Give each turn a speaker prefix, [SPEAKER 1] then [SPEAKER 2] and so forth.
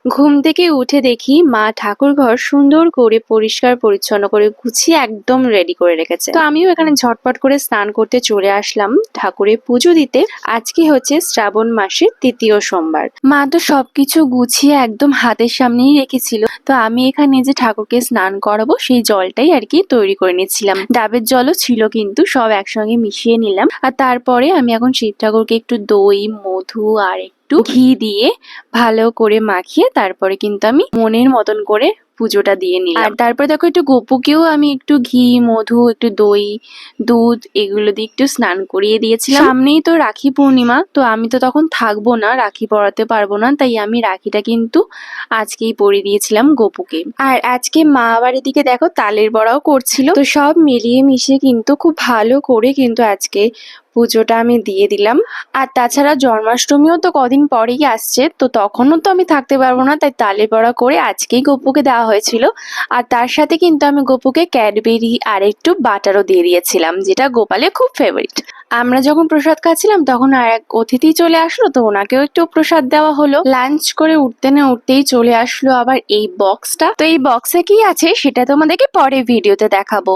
[SPEAKER 1] ঘুম থেকে উঠে দেখি মা ঠাকুরঘর সুন্দর করে পরিষ্কার পরিচ্ছন্ন করে গুছিয়ে একদম রেডি করে রেখেছে। তো আমিও এখানে ঝটপট করে স্নান করতে চলে আসলাম ঠাকুরের পুজো দিতে। আজকে হচ্ছে শ্রাবণ মাসের ৩য় সোমবার। মা তো সবকিছু গুছিয়ে একদম হাতের সামনেই রেখেছিল। তো আমি এখানে যে ঠাকুরকে স্নান করাবো সেই জলটাই আর কি তৈরি করে নিচ্ছিলাম। ডাবের জলও ছিল, কিন্তু সব একসঙ্গে মিশিয়ে নিলাম। আর তারপরে আমি এখন শিব ঠাকুরকে একটু দই, মধু আর একটু ঘি দিয়ে ভালো করে মাখিয়ে তারপরে কিন্তু আমি মনের মতন করে পুজোটা দিয়ে নিলাম। আর তারপর দেখো একটু গপুকেও আমি একটু ঘি, মধু, একটু দই, দুধ এগুলো দিয়ে একটু স্নান করিয়ে দিয়েছিলাম। সামনেই তো রাখি পূর্ণিমা, তো আমি তো তখন থাকবো না, রাখি পরাতে পারবো না, তাই আমি রাখিটা কিন্তু আজকেই পরিয়ে দিয়েছিলাম গপুকে। আর আজকে মা আবার এদিকে দেখো তালের বড়াও করছিল। তো সব মিলিয়ে মিশিয়ে কিন্তু খুব ভালো করে কিন্তু আজকে পুজোটা আমি দিয়ে দিলাম। আর তাছাড়া জন্মাষ্টমীও তো কদিন পরেই আসছে, তো তখনও তো আমি থাকতে পারবো না, তাই তালের বড়া করে আজকেই গপুকে দেওয়া হয়েছিল। আর তার সাথে কিন্তু আমি গপুকে ক্যাডবেরি আর একটু বাটারও দিয়ে দিয়েছিলাম, যেটা গোপালের খুব ফেভারিট। আমরা যখন প্রসাদ খাচ্ছিলাম তখন আর এক অতিথি চলে আসলো, তো ওনাকেও একটু প্রসাদ দেওয়া হলো। লাঞ্চ করে উঠতে না উঠতেই চলে আসলো আবার এই বক্সটা। তো এই বক্সে কি আছে সেটা তোমাদেরকে পরে ভিডিওতে দেখাবো।